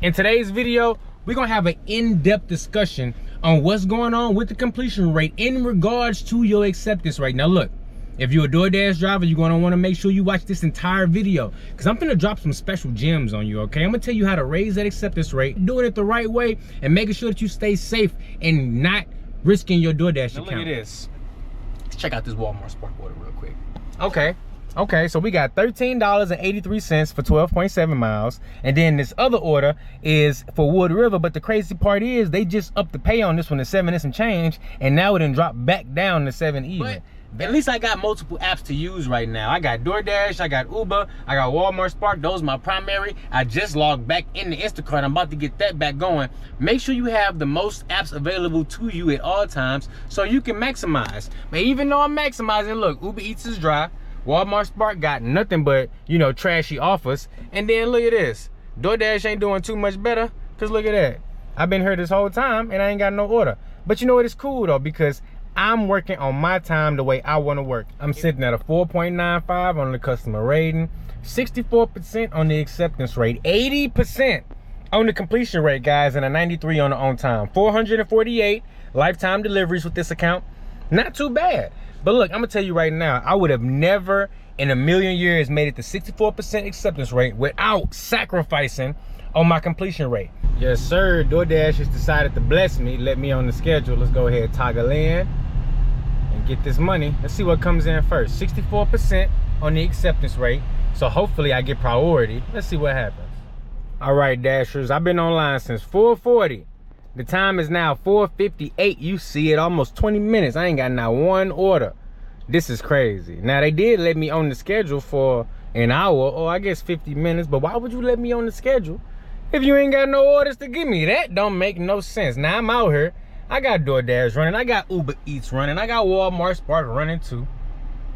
In today's video, we're gonna have an in-depth discussion on what's going on with the completion rate in regards to your acceptance rate. Now look, if you're a Doordash driver, you're gonna wanna make sure you watch this entire video because I'm gonna drop some special gems on you, okay? I'm gonna tell you how to raise that acceptance rate, doing it the right way, and making sure that you stay safe and not risking your Doordash account. Look at this. Let's check out this Walmart Spark order real quick. Okay, so we got $13.83 for 12.7 miles. And then this other order is for Wood River, but the crazy part is they just upped the pay on this one to 7 and some change, and now it done dropped back down to 7 even. But at least I got multiple apps to use right now. I got Doordash, I got Uber, I got Walmart Spark. Those are my primary. I just logged back into Instacart. I'm about to get that back going. Make sure you have the most apps available to you at all times so you can maximize. But even though I'm maximizing, look, Uber Eats is dry. Walmart Spark got nothing but, you know, trashy offers. And then look at this. Doordash ain't doing too much better, because look at that. I've been here this whole time and I ain't got no order. But you know what, it's cool though, because I'm working on my time the way I want to work. I'm sitting at a 4.95 on the customer rating, 64% on the acceptance rate, 80% on the completion rate, guys, and a 93 on the on time. 448 lifetime deliveries with this account. Not too bad. But look, I'm gonna tell you right now, I would have never in a million years made it to 64% acceptance rate without sacrificing on my completion rate. Yes, sir. Doordash has decided to bless me, let me on the schedule. Let's go ahead, toggle in and get this money. Let's see what comes in first. 64% on the acceptance rate. So hopefully I get priority. Let's see what happens. All right, Dashers, I've been online since 4:40. The time is now 4:58. You see it, almost 20 minutes. I ain't got not one order. This is crazy. Now, they did let me on the schedule for an hour, or I guess 50 minutes, but why would you let me on the schedule if you ain't got no orders to give me? That don't make no sense. Now, I'm out here. I got Doordash running. I got Uber Eats running. I got Walmart Spark running too.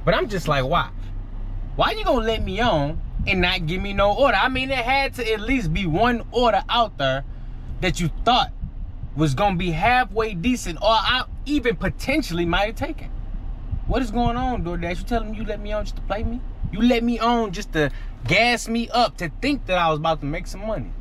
But I'm just like, why? Why you gonna let me on and not give me no order? I mean, there had to at least be one order out there that you thought was gonna be halfway decent, or I even potentially might have taken. What is going on, Doordash? You telling me you let me on just to play me? You let me on just to gas me up, to think that I was about to make some money.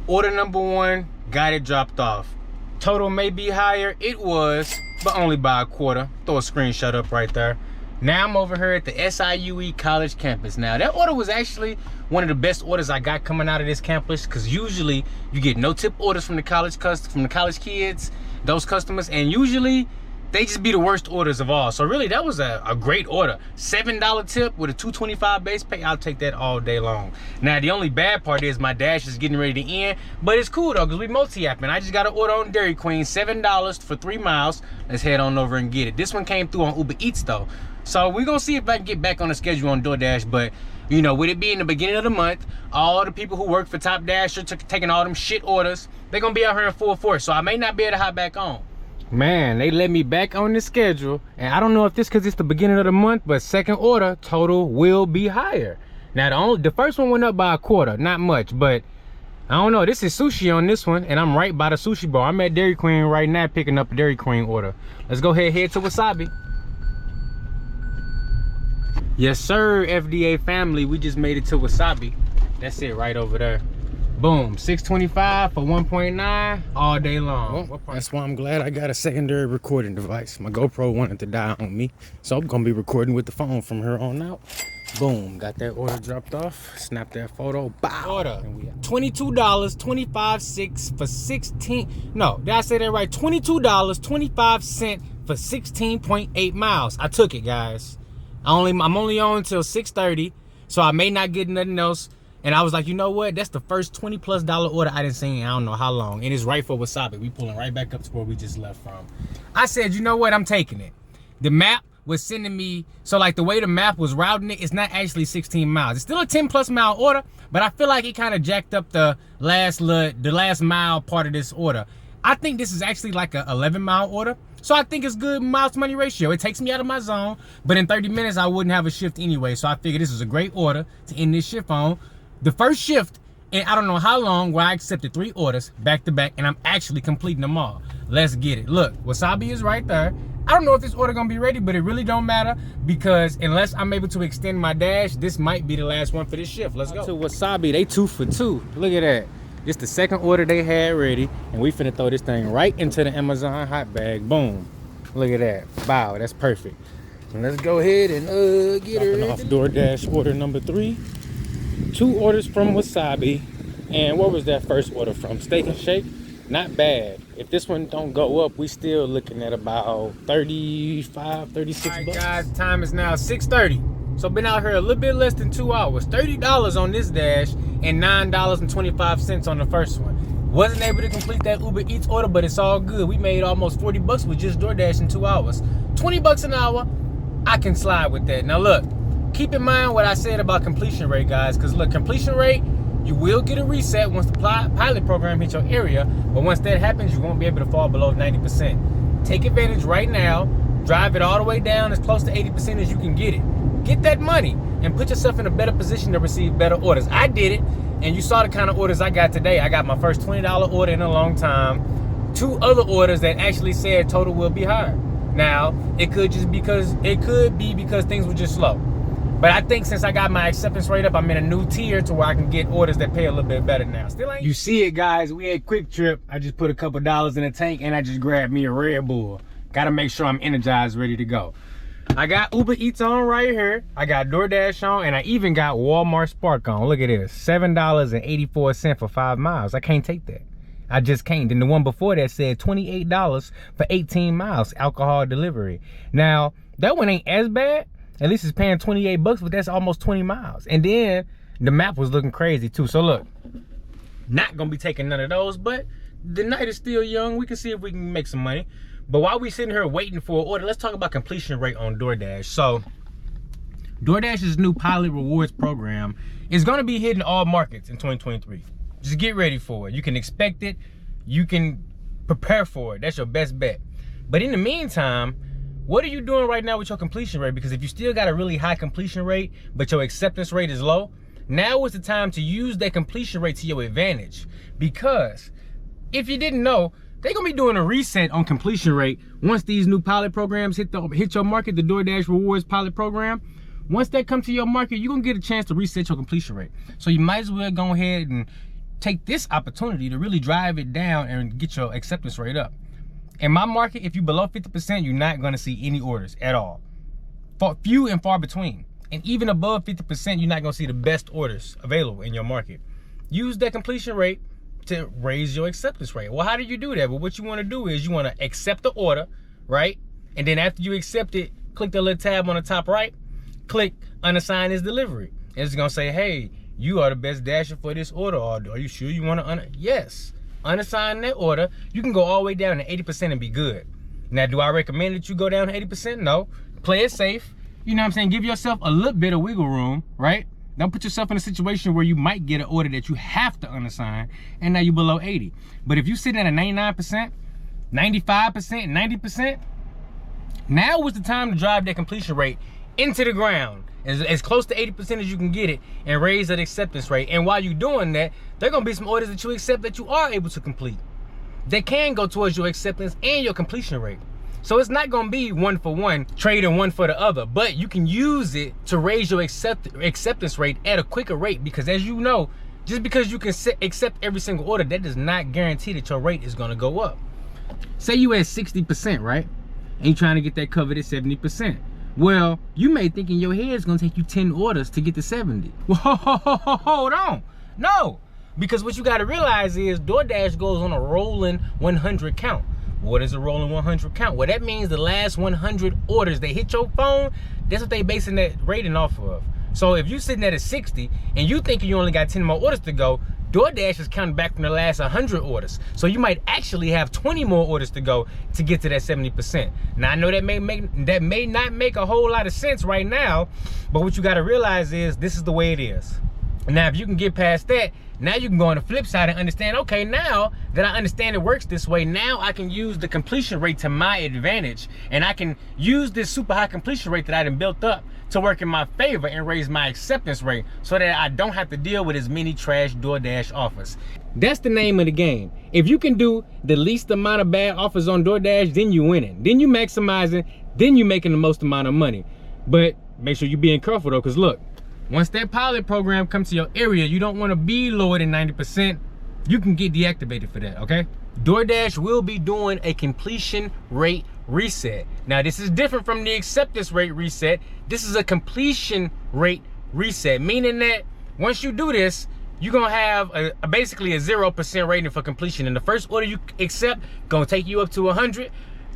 Order number 1, got it dropped off. Total may be higher, it was, but only by a quarter. Throw a screenshot up right there. Now I'm over here at the SIUE college campus. Now that order was actually one of the best orders I got coming out of this campus, because usually you get no tip orders from the college kids, those customers, and usually they just be the worst orders of all. So really that was a great order. $7 tip with a $2.25 base pay. I'll take that all day long. Now the only bad part is my dash is getting ready to end, but it's cool though because we multi-apping. I just got an order on Dairy Queen, $7 for 3 miles. Let's head on over and get it. This one came through on Uber Eats though. So we're gonna see if I can get back on the schedule on Doordash, but you know, with it being the beginning of the month, all the people who work for Top Dasher taking all them shit orders, they're gonna be out here in full force. So I may not be able to hop back on. Man, they let me back on the schedule, and I don't know if this because it's the beginning of the month, but second order total will be higher. Now the first one went up by a quarter, not much, but I don't know. This is sushi on this one, and I'm right by the sushi bar. I'm at Dairy Queen right now picking up a Dairy Queen order. Let's go ahead, head to Wasabi. Yes, sir, FDA family. We just made it to Wasabi. That's it right over there. Boom, $6.25 for 1.9 all day long. Well, that's why I'm glad I got a secondary recording device. My GoPro wanted to die on me, so I'm gonna be recording with the phone from here on out. Boom, got that order dropped off. Snap that photo. Bow. Order. $22.25 for 16. No, did I say that right? $22.25 for 16.8 miles. I took it, guys. I'm only on until 6:30, so I may not get nothing else. And I was like, you know what? That's the first $20+ order I didn't see in I don't know how long. And it's right for Wasabi. We pulling right back up to where we just left from. I said, you know what? I'm taking it. The map was sending me, so like the way the map was routing it, it's not actually 16 miles. It's still a 10+ mile order, but I feel like it kind of jacked up the last mile part of this order. I think this is actually like a 11-mile order. So I think it's good miles to money ratio. It takes me out of my zone, but in 30 minutes, I wouldn't have a shift anyway. So I figured this is a great order to end this shift on. The first shift, and I don't know how long, where I accepted 3 orders back to back, and I'm actually completing them all. Let's get it. Look, Wasabi is right there. I don't know if this order gonna be ready, but it really don't matter because unless I'm able to extend my dash, this might be the last one for this shift. Let's go. To Wasabi, they 2 for 2. Look at that. This the second order they had ready, and we finna throw this thing right into the Amazon hot bag. Boom. Look at that. Wow, that's perfect. And let's go ahead and get her off DoorDash order number 3. 2 orders from Wasabi. And what was that first order from? Steak and Shake? Not bad. If this one don't go up, we still looking at about 35, 36 bucks. All right, guys, time is now 6:30. So been out here a little bit less than 2 hours. $30 on this dash and $9.25 on the first one. Wasn't able to complete that Uber Eats order, but it's all good. We made almost 40 bucks with just DoorDash in 2 hours. 20 bucks an hour, I can slide with that. Now look, keep in mind what I said about completion rate, guys, because look, completion rate, you will get a reset once the pilot program hits your area, but once that happens, you won't be able to fall below 90%. Take advantage right now, drive it all the way down as close to 80% as you can get it. Get that money and put yourself in a better position to receive better orders. I did it, and you saw the kind of orders I got today. I got my first $20 order in a long time. 2 other orders that actually said total will be higher. Now, it could be because things were just slow. But I think since I got my acceptance rate up, I'm in a new tier to where I can get orders that pay a little bit better now. Still ain't. You see it, guys. We had Quick Trip. I just put a couple dollars in the tank, and I just grabbed me a Red Bull. Gotta make sure I'm energized, ready to go. I got Uber Eats on right here. I got DoorDash on, and I even got Walmart Spark on. Look at this, $7.84 for 5 miles. I can't take that. I just can't. Then the one before that said $28 for 18 miles, alcohol delivery. Now, that one ain't as bad. At least it's paying 28 bucks, but that's almost 20 miles. And then the map was looking crazy too. So look, not gonna be taking none of those, but the night is still young. We can see if we can make some money. But while we sitting here waiting for an order, let's talk about completion rate on DoorDash. So DoorDash's new pilot rewards program is gonna be hitting all markets in 2023. Just get ready for it. You can expect it. You can prepare for it. That's your best bet. But in the meantime, what are you doing right now with your completion rate? Because if you still got a really high completion rate, but your acceptance rate is low, now is the time to use that completion rate to your advantage. Because if you didn't know, they're gonna be doing a reset on completion rate once these new pilot programs hit your market, the DoorDash Rewards pilot program. Once that comes to your market, you're gonna get a chance to reset your completion rate. So you might as well go ahead and take this opportunity to really drive it down and get your acceptance rate up. In my market, if you're below 50%, you're not gonna see any orders at all. Few and far between. And even above 50%, you're not gonna see the best orders available in your market. Use that completion rate to raise your acceptance rate. Well, how do you do that? Well, what you wanna do is you wanna accept the order, right? And then after you accept it, click the little tab on the top right, click unassigned as delivery. And it's gonna say, hey, you are the best dasher for this order. Or are you sure you wanna yes. Unassign that order. You can go all the way down to 80% and be good. Now, do I recommend that you go down to 80%? No. Play it safe. You know what I'm saying? Give yourself a little bit of wiggle room, right? Don't put yourself in a situation where you might get an order that you have to unassign, and now you're below 80. But if you're sitting at a 99%, 95%, 90%, now is the time to drive that completion rate into the ground, as close to 80% as you can get it, and raise that acceptance rate. And while you're doing that, there are gonna be some orders that you accept that you are able to complete. They can go towards your acceptance and your completion rate. So it's not gonna be one for one, trading one for the other, but you can use it to raise your acceptance rate at a quicker rate, because as you know, just because you can accept every single order, that does not guarantee that your rate is gonna go up. Say you at 60%, right? And you're trying to get that covered at 70%. Well, you may think in your head it's gonna take you 10 orders to get to 70. Well, hold on. No, because what you gotta realize is DoorDash goes on a rolling 100 count. What is a rolling 100 count? Well, that means the last 100 orders that hit your phone, that's what they basing that rating off of. So if you're sitting at a 60 and you think you only got 10 more orders to go, DoorDash is counting back from the last 100 orders. So you might actually have 20 more orders to go to get to that 70%. Now, I know that may not make a whole lot of sense right now, but what you gotta realize is this is the way it is. Now, if you can get past that, now you can go on the flip side and understand, okay, now that I understand it works this way, now I can use the completion rate to my advantage, and I can use this super high completion rate that I done built up to work in my favor and raise my acceptance rate so that I don't have to deal with as many trash DoorDash offers. That's the name of the game. If you can do the least amount of bad offers on DoorDash, then you winning. Then you maximizing, then you making the most amount of money. But make sure you're being careful though, because look, once that pilot program comes to your area, you don't want to be lower than 90%. you can get deactivated for that, okay? DoorDash will be doing a completion rate reset. Now, this is different from the acceptance rate reset. This is a completion rate reset, meaning that once you do this, you're gonna have basically a 0% rating for completion. And the first order you accept gonna take you up to 100.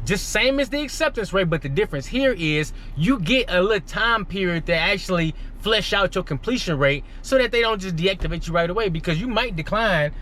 Just same as the acceptance rate, but the difference here is you get a little time period to actually flesh out your completion rate so that they don't just deactivate you right away, because you might decline,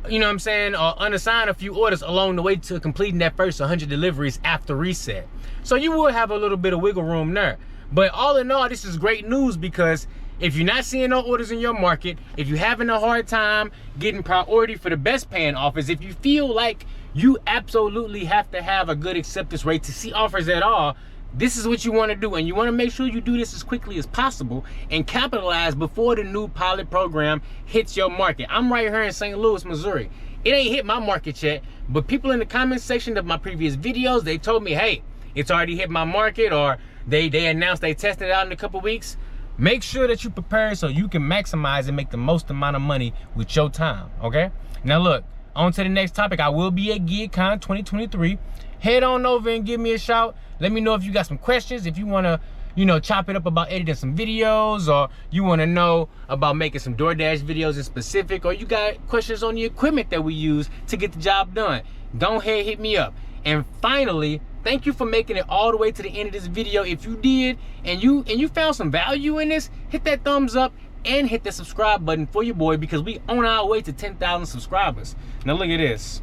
you know what I'm saying, or unassign a few orders along the way to completing that first 100 deliveries after reset. So you will have a little bit of wiggle room there. But all in all, this is great news, because if you're not seeing no orders in your market, if you're having a hard time getting priority for the best paying offers, if you feel like you absolutely have to have a good acceptance rate to see offers at all, this is what you want to do. And you want to make sure you do this as quickly as possible and capitalize before the new pilot program hits your market. I'm right here in St. Louis, Missouri. It ain't hit my market yet, but people in the comment section of my previous videos, they told me, hey, it's already hit my market, or they announced they tested it out in a couple weeks. Make sure that you prepare so you can maximize and make the most amount of money with your time, okay? Now look, on to the next topic. I will be at GigCon 2023. Head on over and give me a shout. Let me know if you got some questions, if you want to, you know, chop it up about editing some videos, or you want to know about making some DoorDash videos in specific, or you got questions on the equipment that we use to get the job done. Go ahead, hit me up. And finally, thank you for making it all the way to the end of this video. If you did and you found some value in this, hit that thumbs up and hit the subscribe button for your boy, because we on our way to 10,000 subscribers. Now look at this.